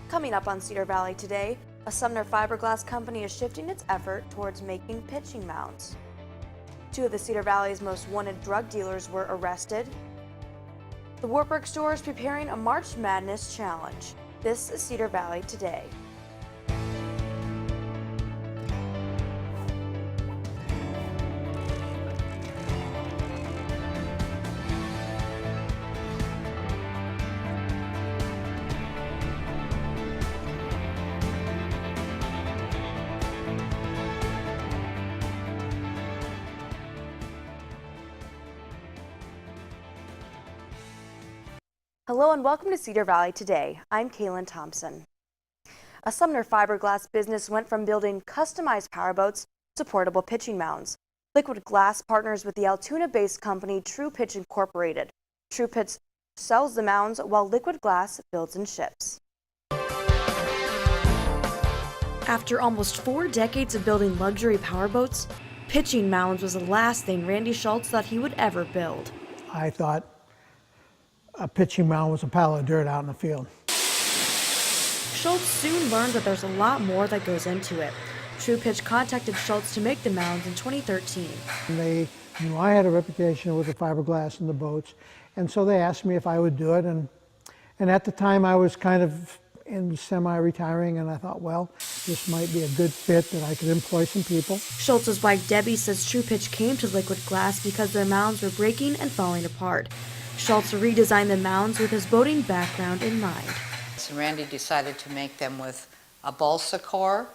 Coming up on Cedar Valley today, a Sumner fiberglass company is shifting its effort towards making pitching mounts. Two of the Cedar Valley's most wanted drug dealers were arrested. The Wartburg store is preparing a March Madness challenge. This is Cedar Valley today. Hello and welcome to Cedar Valley today. I'm Kaylin Thompson. A Sumner fiberglass business went from building customized powerboats to portable pitching mounds. Liquid Glass partners with the Altoona-based company True Pitch Incorporated. True Pitch sells the mounds while Liquid Glass builds and ships. After almost 4 decades of building luxury powerboats, pitching mounds was the last thing Randy Schultz thought he would ever build. I thought a pitching mound was a pile of dirt out in the field. Schultz soon learned that there's a lot more that goes into it. True Pitch contacted Schultz to make the mounds in 2013. They knew I had a reputation with the fiberglass in the boats, and so they asked me if I would do it. And at the time I was kind of in semi-retiring, and I thought, well, this might be a good fit that I could employ some people. Schultz's wife Debbie says True Pitch came to Liquid Glass because their mounds were breaking and falling apart. Schultz redesigned the mounds with his boating background in mind. So Randy decided to make them with a balsa core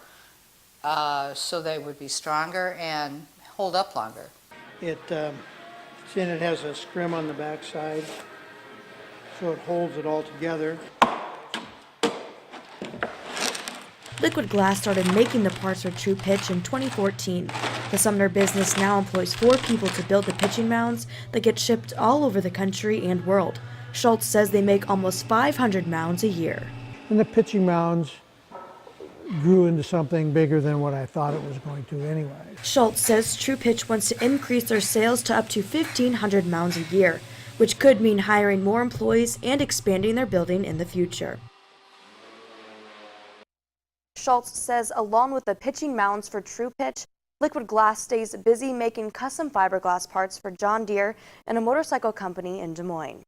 so they would be stronger and hold up longer. It has a scrim on the back side, so it holds it all together. Liquid Glass started making the parts for True Pitch in 2014. The Sumner business now employs 4 people to build the pitching mounds that get shipped all over the country and world. Schultz says they make almost 500 mounds a year. And the pitching mounds grew into something bigger than what I thought it was going to anyway. Schultz says True Pitch wants to increase their sales to up to 1,500 mounds a year, which could mean hiring more employees and expanding their building in the future. Schultz says along with the pitching mounds for True Pitch, Liquid Glass stays busy making custom fiberglass parts for John Deere and a motorcycle company in Des Moines.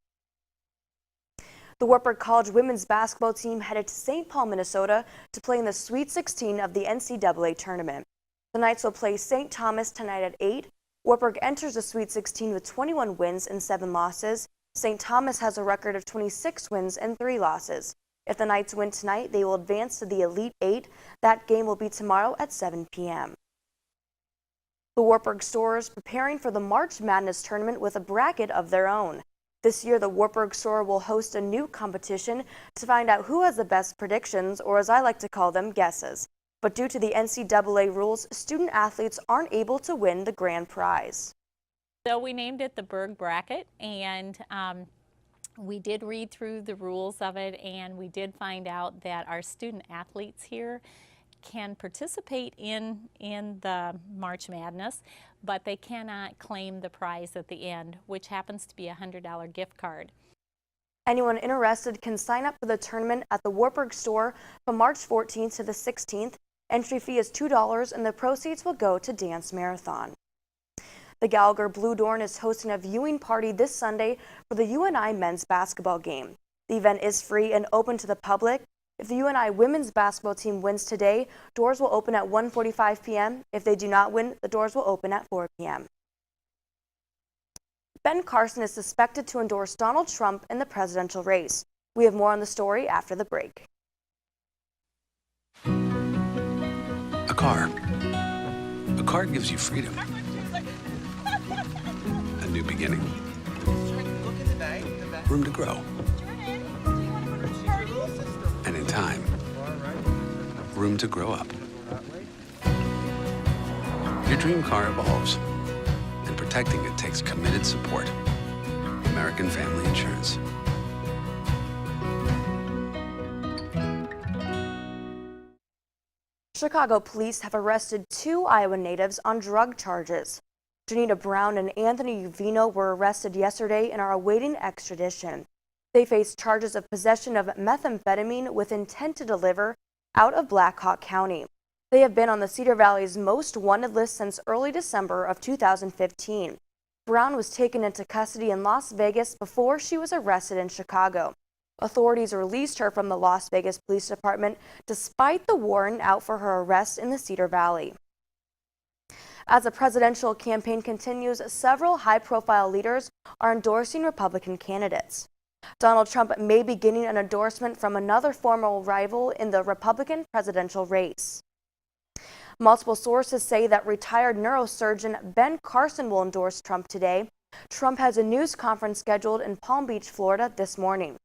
The Wartburg College women's basketball team headed to St. Paul, Minnesota to play in the Sweet 16 of the NCAA tournament. The Knights will play St. Thomas tonight at 8. Wartburg enters the Sweet 16 with 21 wins and 7 losses. St. Thomas has a record of 26 wins and 3 losses. If the Knights win tonight, they will advance to the Elite 8. That game will be tomorrow at 7 p.m. The Wartburg store is preparing for the March Madness tournament with a bracket of their own. This year, the Wartburg store will host a new competition to find out who has the best predictions, or as I like to call them, guesses. But due to the NCAA rules, student athletes aren't able to win the grand prize. So we named it the Berg Bracket, and we did read through the rules of it, and we did find out that our student athletes here can participate in the March Madness, but they cannot claim the prize at the end, which happens to be a $100 gift card. Anyone interested can sign up for the tournament at the Wartburg store from March 14th to the 16th. Entry fee is $2 and the proceeds will go to Dance Marathon. The Gallagher Blue Dorn is hosting a viewing party this Sunday for the UNI men's basketball game. The event is free and open to the public. If the UNI women's basketball team wins today, doors will open at 1:45 p.m. If they do not win, the doors will open at 4 p.m. Ben Carson is suspected to endorse Donald Trump in the presidential race. We have more on the story after the break. A car. A car gives you freedom. A new beginning. Room to grow. And in time, room to grow up. Your dream car evolves, and protecting it takes committed support. American Family Insurance. Chicago police have arrested 2 Iowa natives on drug charges. Janita Brown and Anthony Uvino were arrested yesterday and are awaiting extradition. They face charges of possession of methamphetamine with intent to deliver out of Black Hawk County. They have been on the Cedar Valley's most wanted list since early December of 2015. Brown was taken into custody in Las Vegas before she was arrested in Chicago. Authorities released her from the Las Vegas Police Department despite the warrant out for her arrest in the Cedar Valley. As the presidential campaign continues, several high-profile leaders are endorsing Republican candidates. Donald Trump may be getting an endorsement from another former rival in the Republican presidential race. Multiple sources say that retired neurosurgeon Ben Carson will endorse Trump today. Trump has a news conference scheduled in Palm Beach, Florida this morning.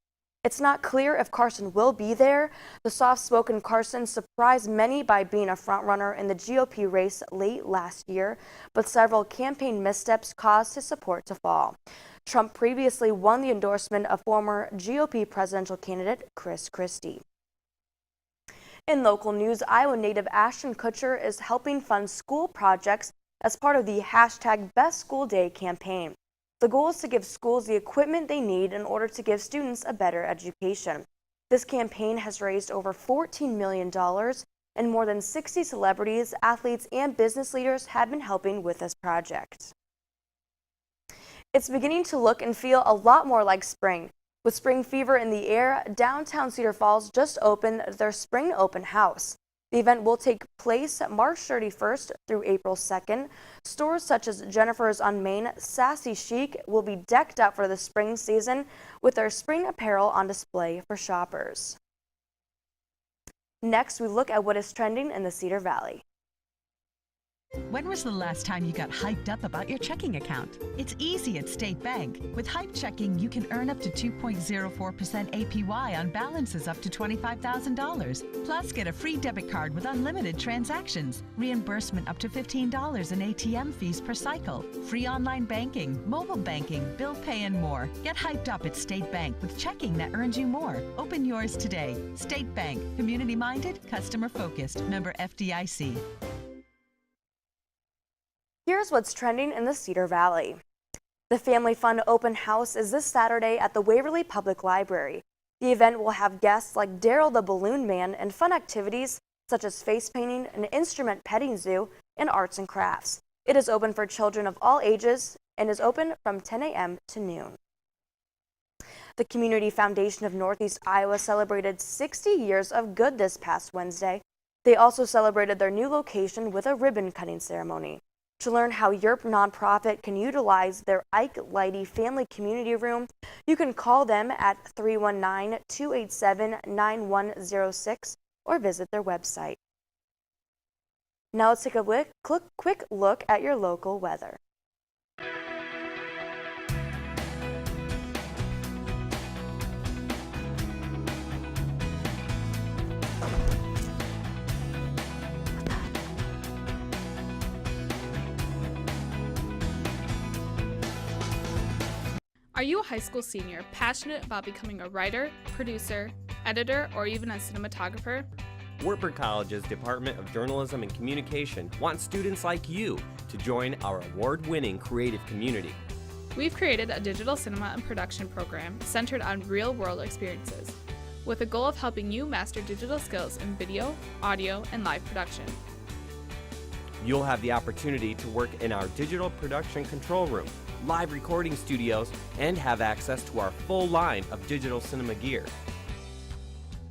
It's not clear if Carson will be there. The soft-spoken Carson surprised many by being a frontrunner in the GOP race late last year, but several campaign missteps caused his support to fall. Trump previously won the endorsement of former GOP presidential candidate Chris Christie. In local news, Iowa native Ashton Kutcher is helping fund school projects as part of the #BestSchoolDay campaign. The goal is to give schools the equipment they need in order to give students a better education. This campaign has raised over $14 million, and more than 60 celebrities, athletes, and business leaders have been helping with this project. It's beginning to look and feel a lot more like spring. With spring fever in the air, downtown Cedar Falls just opened their spring open house. The event will take place March 31st through April 2nd. Stores such as Jennifer's on Main, Sassy Chic will be decked out for the spring season with their spring apparel on display for shoppers. Next, we look at what is trending in the Cedar Valley. When was the last time you got hyped up about your checking account? It's easy at State Bank. With Hype Checking, you can earn up to 2.04% APY on balances up to $25,000. Plus, get a free debit card with unlimited transactions, reimbursement up to $15 in ATM fees per cycle, free online banking, mobile banking, bill pay, and more. Get hyped up at State Bank with checking that earns you more. Open yours today. State Bank. Community-minded, customer-focused. Member FDIC. Here's what's trending in the Cedar Valley. The Family Fun Open House is this Saturday at the Waverly Public Library. The event will have guests like Daryl the Balloon Man and fun activities such as face painting, an instrument petting zoo, and arts and crafts. It is open for children of all ages and is open from 10 a.m. to noon. The Community Foundation of Northeast Iowa celebrated 60 years of good this past Wednesday. They also celebrated their new location with a ribbon cutting ceremony. To learn how your nonprofit can utilize their Ike Leidy Family Community Room, you can call them at 319-287-9106 or visit their website. Now let's take a quick look at your local weather. Are you a high school senior passionate about becoming a writer, producer, editor, or even a cinematographer? Wartburg College's Department of Journalism and Communication wants students like you to join our award-winning creative community. We've created a digital cinema and production program centered on real-world experiences, with the goal of helping you master digital skills in video, audio, and live production. You'll have the opportunity to work in our digital production control room, live recording studios, and have access to our full line of digital cinema gear.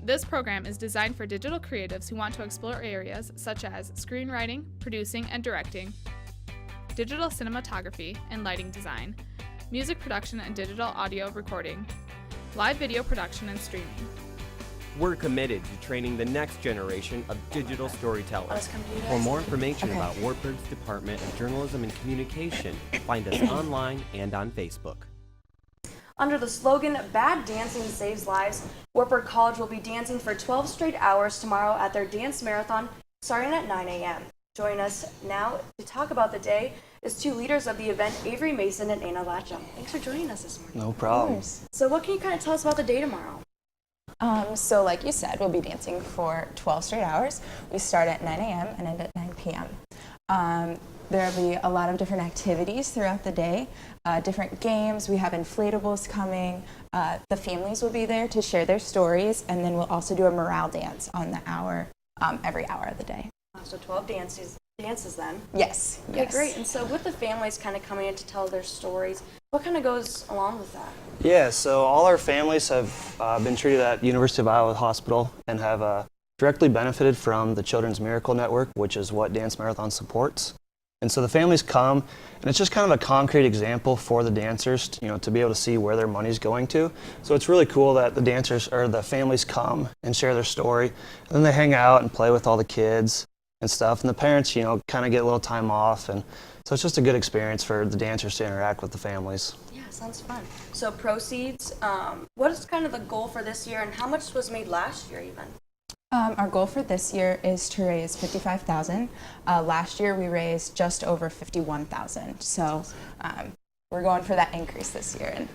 This program is designed for digital creatives who want to explore areas such as screenwriting, producing and directing, digital cinematography and lighting design, music production and digital audio recording, live video production and streaming. We're committed to training the next generation of digital storytellers. For more information about Wartburg's Department of Journalism and Communication, find us online and on Facebook. Under the slogan, Bad Dancing Saves Lives, Wartburg College will be dancing for 12 straight hours tomorrow at their dance marathon starting at 9 a.m. Join us now to talk about the day is two leaders of the event, Avery Mason and Anna Latcham. Thanks for joining us this morning. No problem. So what can you kind of tell us about the day tomorrow? So like you said, we'll be dancing for 12 straight hours. We start at 9 a.m. and end at 9 p.m. There'll be a lot of different activities throughout the day, different games. We have inflatables coming, The families will be there to share their stories, and then we'll also do a morale dance on the hour, every hour of the day. So 12 dances then. Yes. Okay, yes. great. And so with the families kind of coming in to tell their stories, what kind of goes along with that? Yeah, so all our families have been treated at University of Iowa Hospital and have directly benefited from the Children's Miracle Network, which is what Dance Marathon supports. And so the families come, and it's just kind of a concrete example for the dancers, to be able to see where their money's going to. So it's really cool that the dancers or the families come and share their story, and then they hang out and play with all the kids and stuff. And the parents, kind of get a little time off, and so it's just a good experience for the dancers to interact with the families. Yeah, sounds fun. So proceeds, what is kind of the goal for this year, and how much was made last year even? Our goal for this year is to raise $55,000. Last year we raised just over $51,000. So we're going for that increase this year, and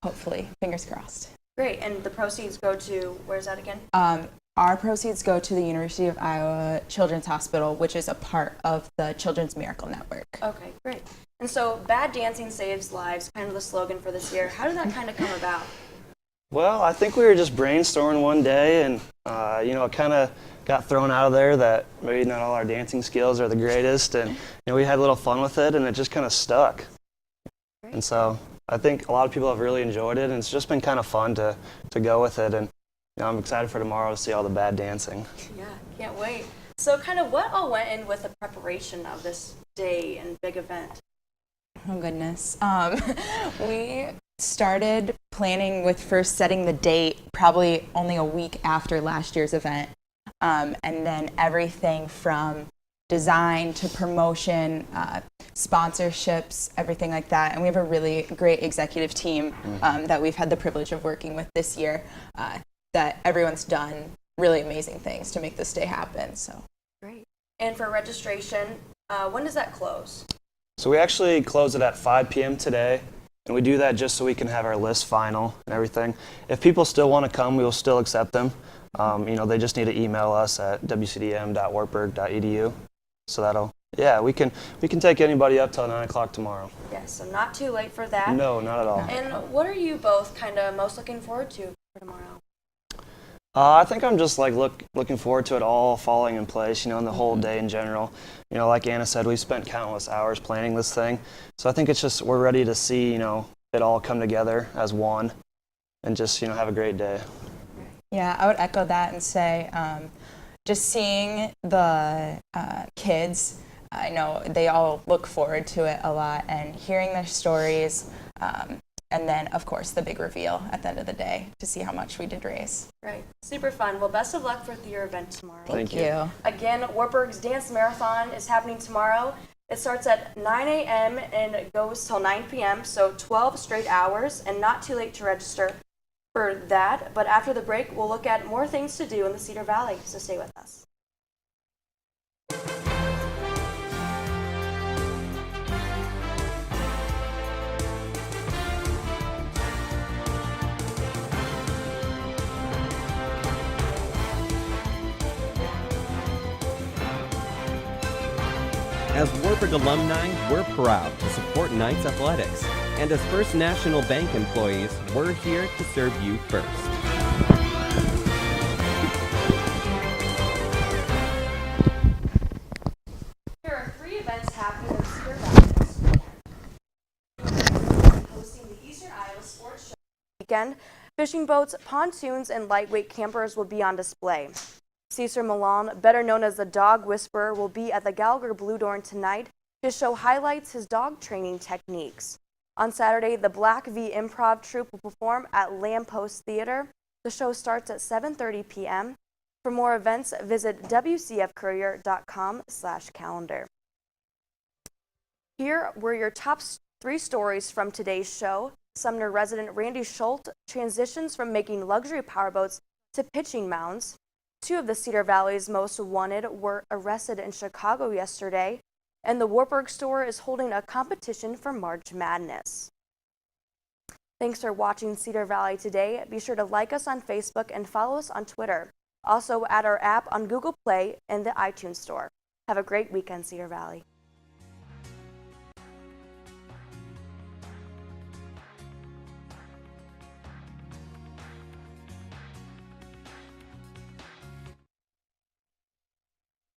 hopefully, fingers crossed. Great, and the proceeds go to, where's that again? Our proceeds go to the University of Iowa Children's Hospital, which is a part of the Children's Miracle Network. Okay, great. And so bad dancing saves lives, kind of the slogan for this year. How did that kind of come about? Well, I think we were just brainstorming one day, and it kind of got thrown out of there that maybe not all our dancing skills are the greatest, and we had a little fun with it, and it just kind of stuck. Great. And so I think a lot of people have really enjoyed it, and it's just been kind of fun to go with it, and I'm excited for tomorrow to see all the bad dancing. Yeah, can't wait. So kind of what all went in with the preparation of this day and big event? Oh goodness. We started planning with first setting the date probably only a week after last year's event. And then everything from design to promotion, sponsorships, everything like that. And we have a really great executive team that we've had the privilege of working with this year, that everyone's done really amazing things to make this day happen. So great. And for registration, when does that close? So we actually close it at 5 p.m. today, and we do that just so we can have our list final and everything. If people still want to come, we will still accept them. They just need to email us at wcdm.wartburg.edu. So we can take anybody up till 9 o'clock tomorrow. Yes, so not too late for that. No, not at all. And what are you both kind of most looking forward to for tomorrow? I think I'm just looking forward to it all falling in place, and the whole day in general. Like Anna said, we spent countless hours planning this thing. So I think it's just we're ready to see, it all come together as one and just, have a great day. yeah, I would echo that and say just seeing the kids, I know they all look forward to it a lot, and hearing their stories, and then, of course, the big reveal at the end of the day to see how much we did raise. Right. Super fun. Well, best of luck for your event tomorrow. Thank you. Again, Wartburg's Dance Marathon is happening tomorrow. It starts at 9 a.m. and it goes till 9 p.m., so 12 straight hours, and not too late to register for that. But after the break, we'll look at more things to do in the Cedar Valley, so stay with us. As Wartburg alumni, we're proud to support Knights Athletics. And as First National Bank employees, we're here to serve you first. There are 3 events happening in Cedar Valley this weekend. Hosting the Eastern Iowa Sports Show weekend, fishing boats, pontoons, and lightweight campers will be on display. Cesar Milan, better known as the Dog Whisperer, will be at the Gallagher Blue Dorn tonight to show highlights his dog training techniques. On Saturday, the Black V Improv Troupe will perform at Lamppost Theater. The show starts at 7:30 p.m. For more events, visit wcfcourier.com/calendar. Here were your top 3 stories from today's show. Sumner resident Randy Schultz transitions from making luxury powerboats to pitching mounds. 2 of the Cedar Valley's most wanted were arrested in Chicago yesterday, and the Wartburg store is holding a competition for March Madness. Thanks for watching Cedar Valley Today. Be sure to like us on Facebook and follow us on Twitter. Also, add our app on Google Play and the iTunes Store. Have a great weekend, Cedar Valley.